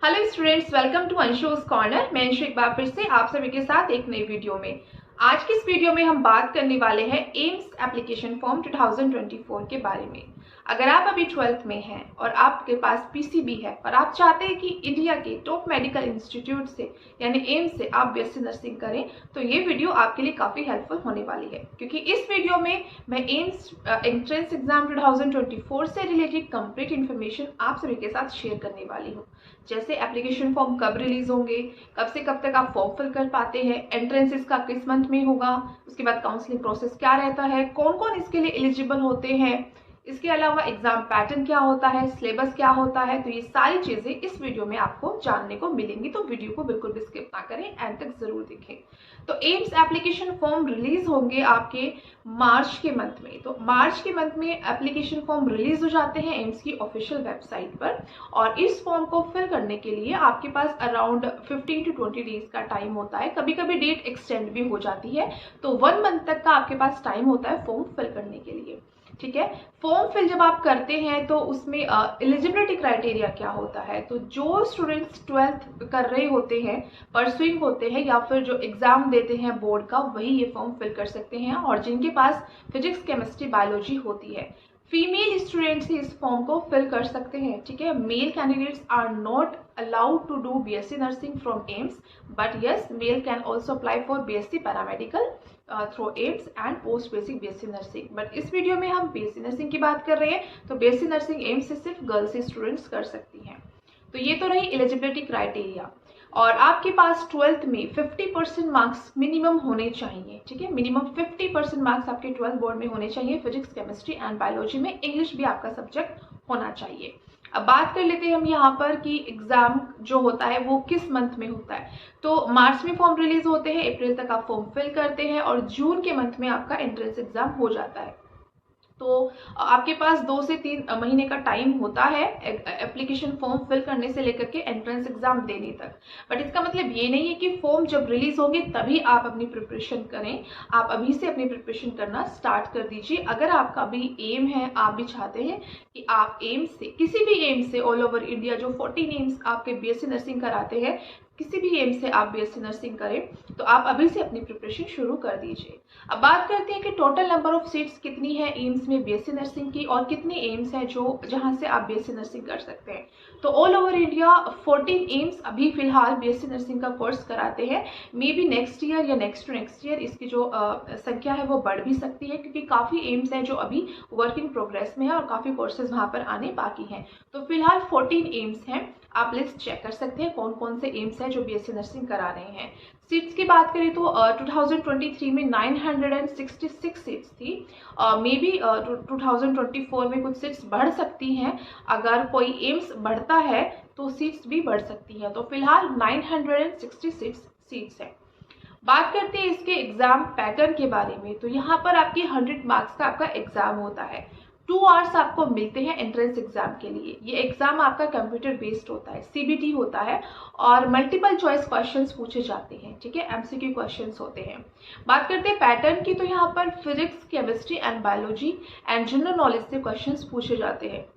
Hello students, welcome to Anshu's corner. मैं अंशु एक बार फिर से आप सभी के साथ एक नई वीडियो में। आज की इस वीडियो में हम बात करने वाले हैं एम्स एप्लीकेशन फॉर्म 2024 के बारे में। अगर आप अभी 12th में हैं और आपके पास पीसीबी है और आप चाहते हैं कि इंडिया के टॉप मेडिकल इंस्टीट्यूट से यानी एम्स से आप बीएससी नर्सिंग करें, तो ये वीडियो आपके लिए काफ़ी हेल्पफुल होने वाली है, क्योंकि इस वीडियो में मैं एम्स एंट्रेंस एग्जाम 2024 से रिलेटेड कंप्लीट इन्फॉर्मेशन आप सभी के साथ शेयर करने वाली हूँ। जैसे एप्लीकेशन फॉर्म कब रिलीज होंगे, कब से कब तक आप फॉर्म फिल कर पाते हैं, एंट्रेंस का किस मंथ में होगा, उसके बाद काउंसलिंग प्रोसेस क्या रहता है, कौन कौन इसके लिए एलिजिबल होते हैं, इसके अलावा एग्जाम पैटर्न क्या होता है, सिलेबस क्या होता है, तो ये सारी चीजें इस वीडियो में आपको जानने को मिलेंगी। तो वीडियो को बिल्कुल भी स्किप ना करें, एंड तक जरूर देखें। तो एम्स एप्लीकेशन फॉर्म रिलीज होंगे आपके मार्च के मंथ में। तो मार्च के मंथ में एप्लीकेशन फॉर्म रिलीज हो जाते हैं एम्स की ऑफिशियल वेबसाइट पर, और इस फॉर्म को फिल करने के लिए आपके पास अराउंड 15 to 20 डेज का टाइम होता है। कभी कभी डेट एक्सटेंड भी हो जाती है, तो 1 मंथ तक का आपके पास टाइम होता है फॉर्म फिल करने के लिए। ठीक है। फॉर्म फिल जब आप करते हैं तो उसमें एलिजिबिलिटी क्राइटेरिया क्या होता है, तो जो स्टूडेंट्स 12th कर रहे होते हैं, परसुइंग होते हैं, या फिर जो एग्जाम देते हैं बोर्ड का, वही ये फॉर्म फिल कर सकते हैं, और जिनके पास फिजिक्स केमिस्ट्री बायोलॉजी होती है। फीमेल स्टूडेंट्स ही इस फॉर्म को फिल कर सकते हैं। ठीक है। Male candidates are not allowed to do BSc nursing from AIIMS, but yes, male can also apply for BSc paramedical through AIIMS and post basic BSc nursing। But इस video में हम BSc nursing की बात कर रहे हैं, तो BSc nursing AIIMS से सिर्फ गर्ल्स स्टूडेंट्स कर सकती हैं। तो ये तो रही एलिजिबिलिटी क्राइटेरिया। और आपके पास 12th में 50% मार्क्स मिनिमम होने चाहिए। ठीक है। मिनिमम 50% मार्क्स आपके 12th बोर्ड में होने चाहिए। फिजिक्स केमिस्ट्री एंड बायोलॉजी में इंग्लिश भी आपका सब्जेक्ट होना चाहिए। अब बात कर लेते हैं हम यहाँ पर कि एग्जाम जो होता है वो किस मंथ में होता है। तो मार्च में फॉर्म रिलीज होते हैं, अप्रैल तक आप फॉर्म फिल करते हैं, और जून के मंथ में आपका एंट्रेंस एग्जाम हो जाता है। तो आपके पास 2 से 3 महीने का टाइम होता है एप्लीकेशन फॉर्म फिल करने से लेकर के एंट्रेंस एग्जाम देने तक। बट इसका मतलब ये नहीं है कि फॉर्म जब रिलीज होगी तभी आप अपनी प्रिपरेशन करें। आप अभी से अपनी प्रिपरेशन करना स्टार्ट कर दीजिए। अगर आपका भी एम है, आप भी चाहते हैं कि आप एम से, किसी भी एम से, ऑल ओवर इंडिया जो 14 एम्स आपके बीएससी नर्सिंग कराते हैं, किसी भी एम से आप बीएससी नर्सिंग करें, तो आप अभी से अपनी प्रिपरेशन शुरू कर दीजिए। अब बात करते हैं कि टोटल नंबर ऑफ सीट्स कितनी है एम्स में बीएससी नर्सिंग की, और कितने एम्स हैं जो जहां से आप बीएससी नर्सिंग कर सकते हैं। तो ऑल ओवर इंडिया 14 एम्स अभी फिलहाल बीएससी नर्सिंग का कोर्स कराते हैं। मे बी नेक्स्ट ईयर या नेक्स्ट टू नेक्स्ट ईयर इसकी जो संख्या है वो बढ़ भी सकती है, क्योंकि काफ़ी एम्स हैं जो अभी वर्क इन प्रोग्रेस में है और काफ़ी कोर्सेज वहाँ पर आने बाकी हैं। तो फिलहाल 14 एम्स हैं। आप लिस्ट चेक कर सकते हैं कौन कौन से एम्स हैं जो बीएससी नर्सिंग करा रहे हैं। सीट्स की बात करें तो 2023 में 966 सीट्स थी। मे बी 2024 में कुछ सीट्स बढ़ सकती हैं। अगर कोई एम्स बढ़ता है तो सीट्स भी बढ़ सकती हैं। तो फिलहाल 966 सीट्स हैं। बात करते हैं इसके एग्जाम पैटर्न के बारे में। तो यहाँ पर आपकी 100 मार्क्स का आपका एग्जाम होता है। 2 आवर्स आपको मिलते हैं एंट्रेंस एग्जाम के लिए। ये एग्जाम आपका कंप्यूटर बेस्ड होता है, सीबीटी होता है, और मल्टीपल चॉइस क्वेश्चंस पूछे जाते हैं। ठीक है। एमसीक्यू क्वेश्चंस होते हैं। बात करते हैं पैटर्न की, तो यहाँ पर physics, chemistry and biology and general knowledge से क्वेश्चंस पूछे जाते हैं।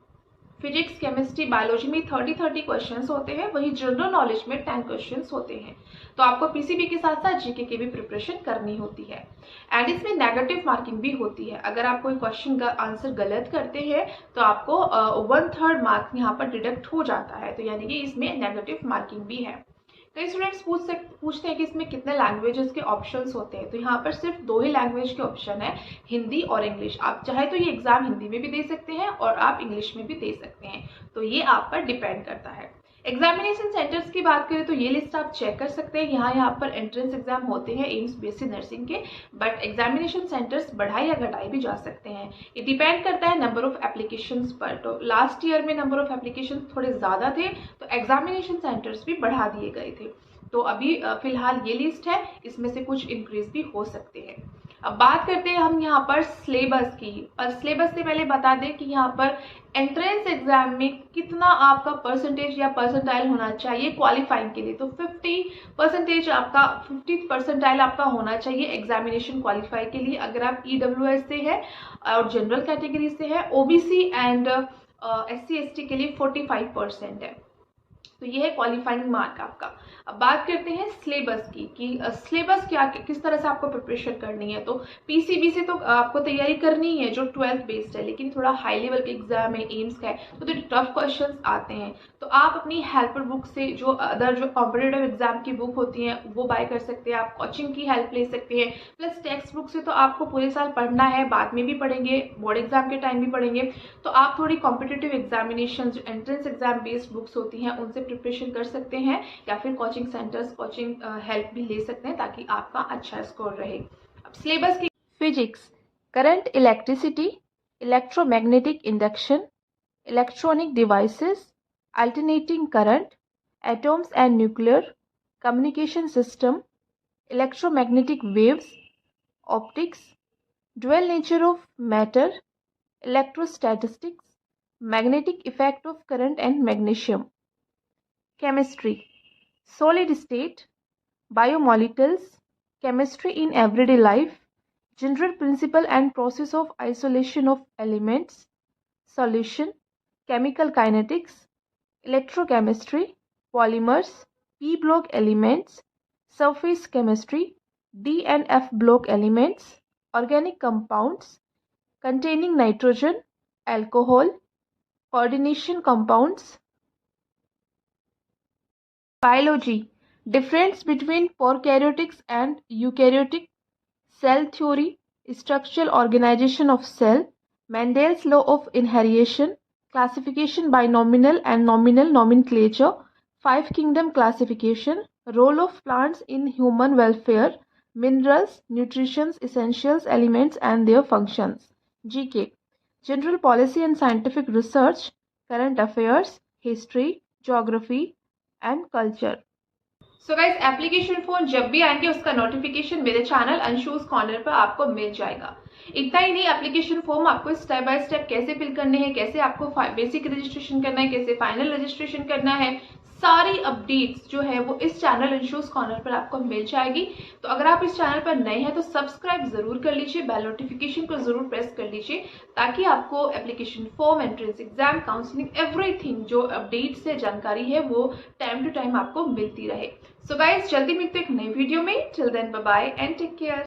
फिजिक्स, केमिस्ट्री, बायोलॉजी में 30 क्वेश्चंस होते हैं, वही जनरल नॉलेज में 10 क्वेश्चंस होते हैं। तो आपको पीसीबी के साथ साथ जीके की भी प्रिपरेशन करनी होती है। एंड इसमें नेगेटिव मार्किंग भी होती है। अगर आप कोई क्वेश्चन का आंसर गलत करते हैं तो आपको 1/3 मार्क यहाँ पर डिडक्ट हो जाता है। तो यानी कि इसमें नेगेटिव मार्किंग भी है। कई स्टूडेंट्स पूछते हैं कि इसमें कितने लैंग्वेजेस के ऑप्शंस होते हैं। तो यहाँ पर सिर्फ 2 ही लैंग्वेज के ऑप्शन है, हिंदी और इंग्लिश। आप चाहे तो ये एग्जाम हिंदी में भी दे सकते हैं और आप इंग्लिश में भी दे सकते हैं। तो ये आप पर डिपेंड करता है। एग्जामिनेशन सेंटर्स की बात करें तो ये लिस्ट आप चेक कर सकते हैं। यहाँ पर एंट्रेंस एग्जाम होते हैं एम्स बीएससी नर्सिंग के, बट एग्जामिनेशन सेंटर्स बढ़ाए या घटाए भी जा सकते हैं। ये डिपेंड करता है नंबर ऑफ एप्लीकेशंस पर। तो लास्ट ईयर में नंबर ऑफ एप्लीकेशन थोड़े ज़्यादा थे, तो एग्जामिनेशन सेंटर्स भी बढ़ा दिए गए थे। तो अभी फिलहाल ये लिस्ट है, इसमें से कुछ इंक्रीज भी हो सकते हैं। अब बात करते हैं हम यहाँ पर सिलेबस की। और सिलेबस से पहले बता दें कि यहाँ पर एंट्रेंस एग्जाम में कितना आपका परसेंटेज या परसेंटाइल होना चाहिए क्वालिफाइंग के लिए। तो 50% आपका 50 परसेंटाइल आपका होना चाहिए एग्जामिनेशन क्वालिफाई के लिए, अगर आप ईडब्ल्यूएस से है और जनरल कैटेगरी से है। ओबीसी एंड SC ST के लिए 45% है। तो ये है क्वालिफाइंग मार्क आपका। अब बात करते हैं सिलेबस की कि सिलेबस क्या किस तरह से आपको प्रिपरेशन करनी है। तो पीसीबी से तो आपको तैयारी करनी है जो 12th बेस्ड है, लेकिन थोड़ा हाई लेवल के एग्जाम है, एम्स का है, तो टफ क्वेश्चंस आते हैं। तो आप अपनी हेल्पर बुक से जो अदर जो कॉम्पिटेटिव एग्जाम की बुक होती हैं वो बाय कर सकते हैं, आप कोचिंग की हेल्प ले सकते हैं। प्लस टेक्स्ट बुक से तो आपको पूरे साल पढ़ना है, बाद में भी पढ़ेंगे, बोर्ड एग्जाम के टाइम भी पढ़ेंगे। तो आप थोड़ी कॉम्पिटेटिव एग्जामिनेशन जो एंट्रेंस एग्जाम बेस्ड बुक्स होती हैं उनसे प्रिपरेशन कर सकते हैं, या फिर कोचिंग सेंटर्स कोचिंग हेल्प भी ले सकते हैं ताकि आपका अच्छा स्कोर रहे। अब सिलेबस की physics, current, electricity, electromagnetic induction, electronic devices, alternating current, atoms and nuclear, communication system, electromagnetic waves, optics, dual nature of matter, electrostatistics, magnetic effect of current and magnesium. Chemistry, solid state, biomolecules, chemistry in everyday life, general principle and process of isolation of elements, solution, chemical kinetics, electrochemistry, polymers, p block elements, surface chemistry, D and F block elements, organic compounds containing nitrogen, alcohol, coordination compounds. Biology, difference between prokaryotic and eukaryotic, cell theory, structural organization of cell, Mendel's law of inheritance, classification by nominal and nominal nomenclature, five kingdom classification, role of plants in human welfare, minerals, nutrition, essentials, elements and their functions. GK, general policy and scientific research, current affairs, history, geography and culture. So guys, application form जब भी आएंगे उसका notification मेरे channel अंशुस corner पर आपको मिल जाएगा। इतना ही नहीं, एप्लीकेशन फॉर्म आपको स्टेप बाय स्टेप कैसे फिल करने हैं, कैसे आपको बेसिक रजिस्ट्रेशन करना है, कैसे फाइनल रजिस्ट्रेशन करना है, सारी अपडेट्स जो है वो इस चैनल अंशुस कॉर्नर पर आपको मिल जाएगी। तो अगर आप इस चैनल पर नए हैं तो सब्सक्राइब जरूर कर लीजिए, बेल नोटिफिकेशन को जरूर प्रेस कर लीजिए ताकि आपको application form, entrance exam, counselling, everything जो अपडेट्स है, जानकारी है, वो टाइम टू टाइम आपको मिलती रहे। सो गाइस, जल्दी मिलते हैं एक नई वीडियो में। Till then bye bye and take care.